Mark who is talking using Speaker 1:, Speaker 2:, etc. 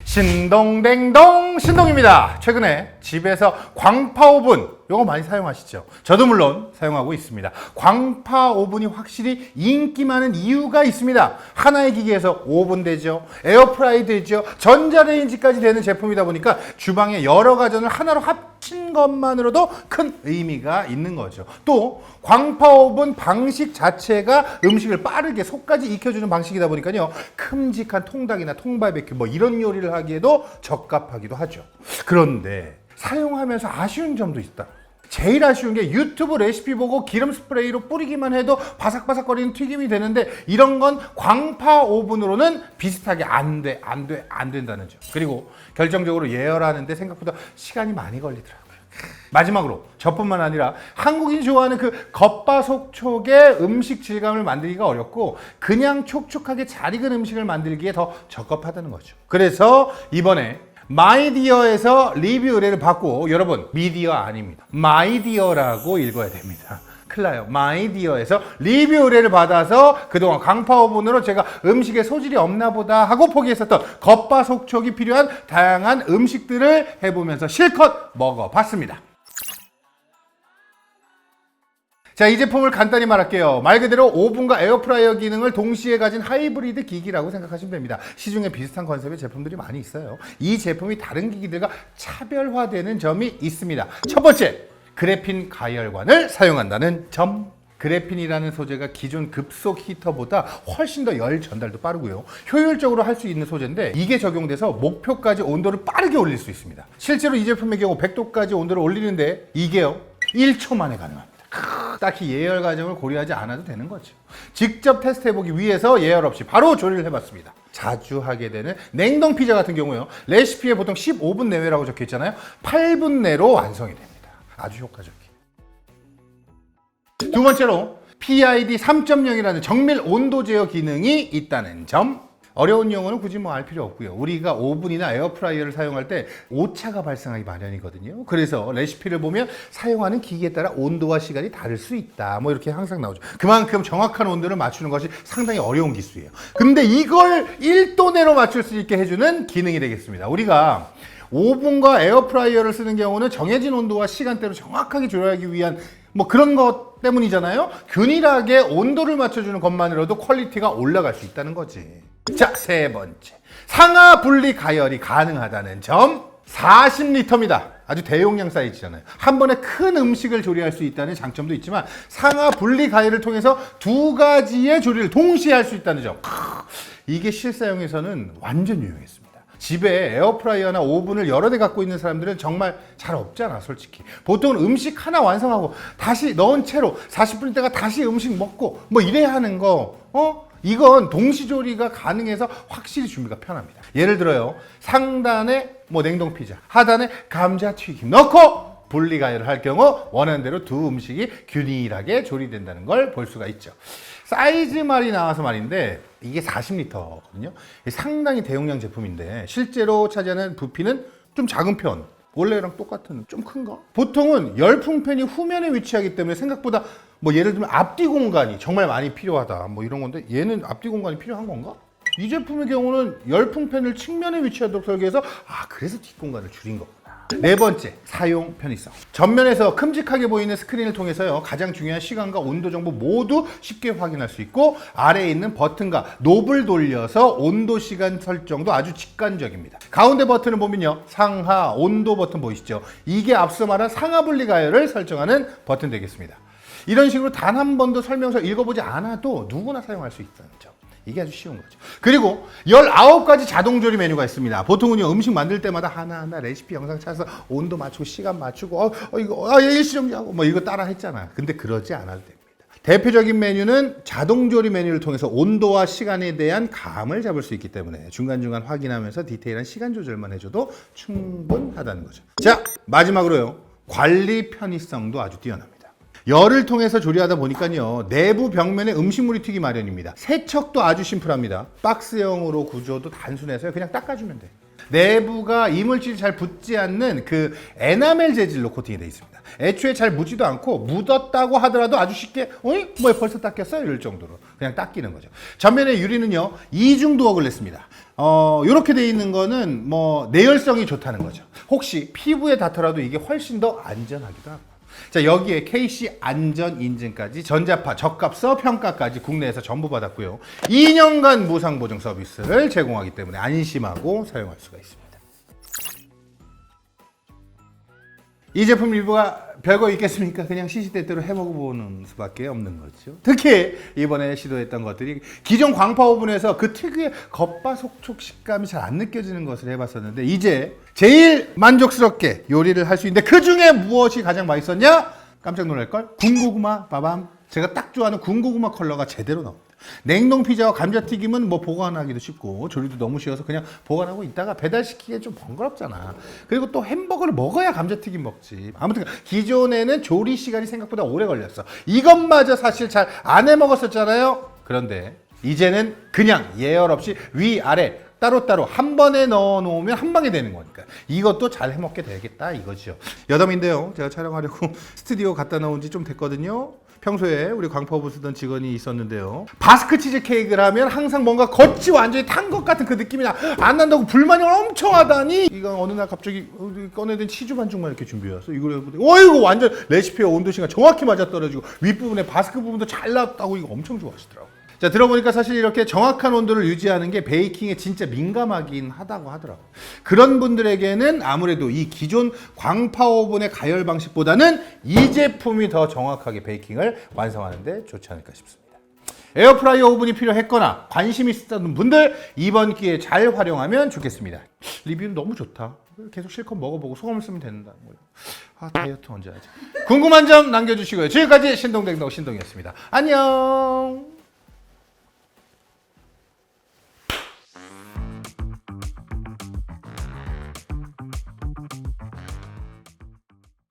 Speaker 1: 신동댕동 신동입니다. 최근에 집에서 광파 오븐 이거 많이 사용하시죠? 저도 물론 사용하고 있습니다. 광파 오븐이 확실히 인기 많은 이유가 있습니다. 하나의 기기에서 오븐 되죠, 에어프라이 되죠, 전자레인지까지 되는 제품이다 보니까 주방의 여러 가전을 하나로 합친 것만으로도 큰 의미가 있는 거죠. 또 광파 오븐 방식 자체가 음식을 빠르게 속까지 익혀주는 방식이다 보니까요, 큼직한 통닭이나 통바베큐 뭐 이런 요리를 하기에도 적합하기도 하죠. 그런데 사용하면서 아쉬운 점도 있다. 제일 아쉬운 게 유튜브 레시피 보고 기름 스프레이로 뿌리기만 해도 바삭바삭거리는 튀김이 되는데 이런 건 광파 오븐으로는 비슷하게 안 된다는 점. 그리고 결정적으로 예열하는데 생각보다 시간이 많이 걸리더라고요. 마지막으로 저뿐만 아니라 한국인이 좋아하는 그 겉바속촉의 음식 질감을 만들기가 어렵고 그냥 촉촉하게 잘 익은 음식을 만들기에 더 적합하다는 거죠. 그래서 이번에 마이디어에서 리뷰 의뢰를 받고, 여러분 미디어 아닙니다, 마이디어라고 읽어야 됩니다. 큰일 나요. 마이디어에서 리뷰 의뢰를 받아서 그동안 광파 오븐으로 제가 음식에 소질이 없나 보다 하고 포기했었던 겉바속촉이 필요한 다양한 음식들을 해보면서 실컷 먹어봤습니다. 자, 이 제품을 간단히 말할게요. 말 그대로 오븐과 에어프라이어 기능을 동시에 가진 하이브리드 기기라고 생각하시면 됩니다. 시중에 비슷한 컨셉의 제품들이 많이 있어요. 이 제품이 다른 기기들과 차별화되는 점이 있습니다. 첫 번째, 그래핀 가열관을 사용한다는 점. 그래핀이라는 소재가 기존 급속 히터보다 훨씬 더 열 전달도 빠르고요, 효율적으로 할 수 있는 소재인데 이게 적용돼서 목표까지 온도를 빠르게 올릴 수 있습니다. 실제로 이 제품의 경우 100도까지 온도를 올리는데 이게요 1초 만에 가능합니다. 딱히 예열 과정을 고려하지 않아도 되는 거죠. 직접 테스트해보기 위해서 예열 없이 바로 조리를 해봤습니다. 자주 하게 되는 냉동 피자 같은 경우요, 레시피에 보통 15분 내외라고 적혀 있잖아요. 8분 내로 완성이 됩니다. 아주 효과적이에요. 두 번째로 PID 3.0이라는 정밀 온도 제어 기능이 있다는 점. 어려운 용어는 굳이 알 필요 없고요. 우리가 오븐이나 에어프라이어를 사용할 때 오차가 발생하기 마련이거든요. 그래서 레시피를 보면 사용하는 기기에 따라 온도와 시간이 다를 수 있다, 뭐 이렇게 항상 나오죠. 그만큼 정확한 온도를 맞추는 것이 상당히 어려운 기술이에요. 근데 이걸 1도 내로 맞출 수 있게 해주는 기능이 되겠습니다. 우리가 오븐과 에어프라이어를 쓰는 경우는 정해진 온도와 시간대로 정확하게 조리하기 위한 뭐 그런 것 때문이잖아요. 균일하게 온도를 맞춰주는 것만으로도 퀄리티가 올라갈 수 있다는 거지. 자, 세 번째, 상하 분리 가열이 가능하다는 점. 40리터입니다. 아주 대용량 사이즈잖아요. 한 번에 큰 음식을 조리할 수 있다는 장점도 있지만 상하 분리 가열을 통해서 두 가지의 조리를 동시에 할 수 있다는 점. 이게 실사용에서는 완전 유용했습니다. 집에 에어프라이어나 오븐을 여러 대 갖고 있는 사람들은 정말 잘 없잖아, 솔직히. 보통은 음식 하나 완성하고 다시 넣은 채로 40분 있다가 다시 음식 먹고 뭐 이래야 하는 거, 이건 동시조리가 가능해서 확실히 준비가 편합니다. 예를 들어요, 상단에 뭐 냉동 피자, 하단에 감자튀김 넣고 분리가열을 할 경우 원하는 대로 두 음식이 균일하게 조리된다는 걸 볼 수가 있죠. 사이즈 말이 나와서 말인데 이게 40리터거든요. 상당히 대용량 제품인데 실제로 차지하는 부피는 좀 작은 편. 원래랑 똑같은, 좀 큰가? 보통은 열풍팬이 후면에 위치하기 때문에 생각보다 뭐 예를 들면 앞뒤 공간이 정말 많이 필요하다 뭐 이런 건데 얘는 앞뒤 공간이 필요한 건가? 이 제품의 경우는 열풍팬을 측면에 위치하도록 설계해서 그래서 뒷공간을 줄인 거구나. 네 번째, 사용 편의성. 전면에서 큼직하게 보이는 스크린을 통해서요, 가장 중요한 시간과 온도 정보 모두 쉽게 확인할 수 있고 아래에 있는 버튼과 노브를 돌려서 온도 시간 설정도 아주 직관적입니다. 가운데 버튼을 보면요, 상하 온도 버튼 보이시죠? 이게 앞서 말한 상하 분리 가열을 설정하는 버튼 되겠습니다. 이런 식으로 단 한 번도 설명서 읽어보지 않아도 누구나 사용할 수 있다는 점. 이게 아주 쉬운 거죠. 그리고 19가지 자동조리 메뉴가 있습니다. 보통은요, 음식 만들 때마다 하나하나 레시피 영상 찾아서 온도 맞추고 시간 맞추고 이거 일시정지하고 뭐 이거 따라 했잖아. 근데 그러지 않아도 됩니다. 대표적인 메뉴는 자동조리 메뉴를 통해서 온도와 시간에 대한 감을 잡을 수 있기 때문에 중간중간 확인하면서 디테일한 시간 조절만 해줘도 충분하다는 거죠. 자, 마지막으로요, 관리 편의성도 아주 뛰어납니다. 열을 통해서 조리하다 보니까요, 내부 벽면에 음식물이 튀기 마련입니다. 세척도 아주 심플합니다. 박스형으로 구조도 단순해서 그냥 닦아주면 돼. 내부가 이물질이 잘 붙지 않는 그 에나멜 재질로 코팅이 되어 있습니다. 애초에 잘 묻지도 않고 묻었다고 하더라도 아주 쉽게 어이? 뭐 벌써 닦였어? 이럴 정도로 그냥 닦이는 거죠. 전면의 유리는요 이중도어를 냈습니다. 이렇게 돼 있는 거는 뭐 내열성이 좋다는 거죠. 혹시 피부에 닿더라도 이게 훨씬 더 안전하기도 하고. 자, 여기에 KC 안전 인증까지 전자파 적합서 평가까지 국내에서 전부 받았고요. 2년간 무상 보증 서비스를 제공하기 때문에 안심하고 사용할 수가 있습니다. 이 제품 리뷰가 별거 있겠습니까? 그냥 시시때때로 해먹어보는 수밖에 없는 거죠. 특히 이번에 시도했던 것들이 기존 광파 오븐에서 그 특유의 겉바속촉 식감이 잘 안 느껴지는 것을 해봤었는데 이제 제일 만족스럽게 요리를 할 수 있는데 그 중에 무엇이 가장 맛있었냐? 깜짝 놀랄걸? 군고구마 빠밤. 제가 딱 좋아하는 군고구마 컬러가 제대로 나옵니다. 냉동 피자와 감자튀김은 뭐 보관하기도 쉽고 조리도 너무 쉬워서 그냥 보관하고 있다가 배달시키기에 좀 번거롭잖아. 그리고 또 햄버거를 먹어야 감자튀김 먹지. 아무튼 기존에는 조리 시간이 생각보다 오래 걸렸어. 이것마저 사실 잘 안 해 먹었었잖아요. 그런데 이제는 그냥 예열 없이 위아래 따로따로 한 번에 넣어 놓으면 한 방에 되는 거니까 이것도 잘 해먹게 되겠다 이거죠. 여담인데요, 제가 촬영하려고 스튜디오 갖다 놓은 지 좀 됐거든요. 평소에 우리 광파오븐 쓰던 직원이 있었는데요, 바스크 치즈 케이크를 하면 항상 뭔가 겉이 완전히 탄 것 같은 그 느낌이 안 난다고 불만이 엄청 하다니, 이거 어느 날 갑자기 꺼내든 치즈 반죽만 이렇게 준비해왔어. 이거 이거 완전 레시피의 온도시가 정확히 맞아떨어지고 윗부분에 바스크 부분도 잘 나왔다고 이거 엄청 좋아하시더라고. 자, 들어보니까 사실 이렇게 정확한 온도를 유지하는 게 베이킹에 진짜 민감하긴 하다고 하더라고요. 그런 분들에게는 아무래도 이 기존 광파 오븐의 가열 방식보다는 이 제품이 더 정확하게 베이킹을 완성하는 데 좋지 않을까 싶습니다. 에어프라이어 오븐이 필요했거나 관심 있었던 분들 이번 기회에 잘 활용하면 좋겠습니다. 리뷰는 너무 좋다. 계속 실컷 먹어보고 소감을 쓰면 된다. 다이어트 언제 하지? 궁금한 점 남겨주시고요. 지금까지 신동댕동 신동이었습니다. 안녕.